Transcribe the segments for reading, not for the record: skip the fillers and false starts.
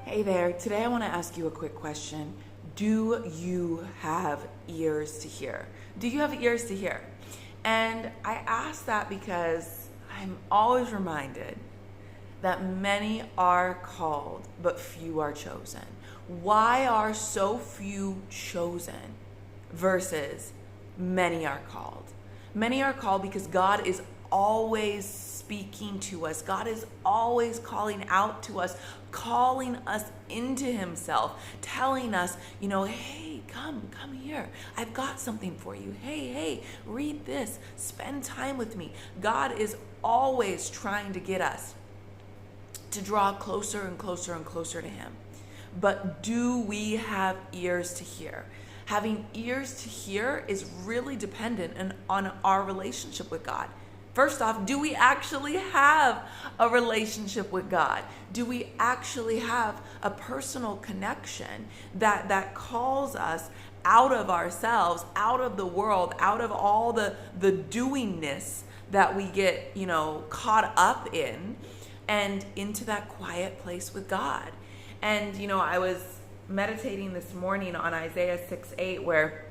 Hey there, today I want to ask you a quick question. Do you have ears to hear? Do you have ears to hear? And I ask that because I'm always reminded that many are called, but few are chosen. Why are so few chosen versus many are called? Many are called because God is always speaking to us. God is always calling out to us, calling us into himself, telling us, hey, come here. I've got something for you. Hey, read this. Spend time with me. God is always trying to get us to draw closer and closer and closer to him. But do we have ears to hear? Having ears to hear is really dependent on our relationship with God. First off, do we actually have a relationship with God? Do we actually have a personal connection that calls us out of ourselves, out of the world, out of all the doingness that we get, caught up in, and into that quiet place with God? And, I was meditating this morning on Isaiah 6:8, where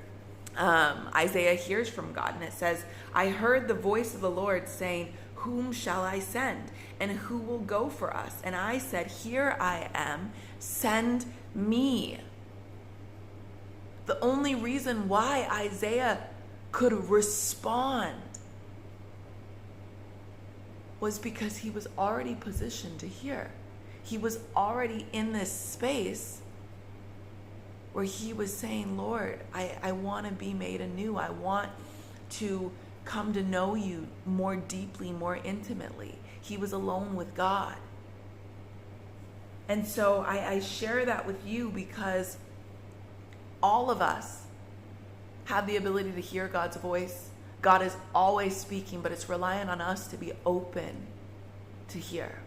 Isaiah hears from God, and it says, I heard the voice of the Lord saying, whom shall I send? And who will go for us? And I said, here I am, send me. The only reason why Isaiah could respond was because he was already positioned to hear. He was already in this space where he was saying, Lord, I want to be made anew. I want to come to know you more deeply, more intimately. He was alone with God. And so I share that with you because all of us have the ability to hear God's voice. God is always speaking, but it's reliant on us to be open to hear.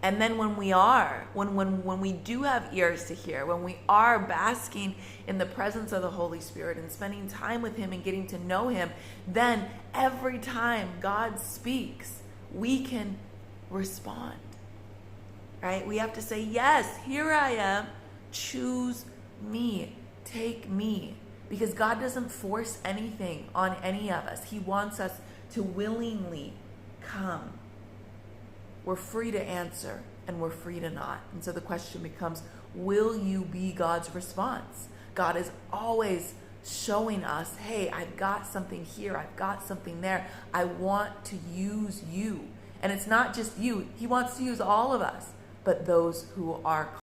And then when we do have ears to hear, when we are basking in the presence of the Holy Spirit and spending time with him and getting to know him, then every time God speaks, we can respond, right? We have to say, yes, here I am, choose me, take me. Because God doesn't force anything on any of us. He wants us to willingly come. We're free to answer and we're free to not. And so the question becomes, will you be God's response? God is always showing us, hey, I've got something here. I've got something there. I want to use you. And it's not just you. He wants to use all of us, but those who are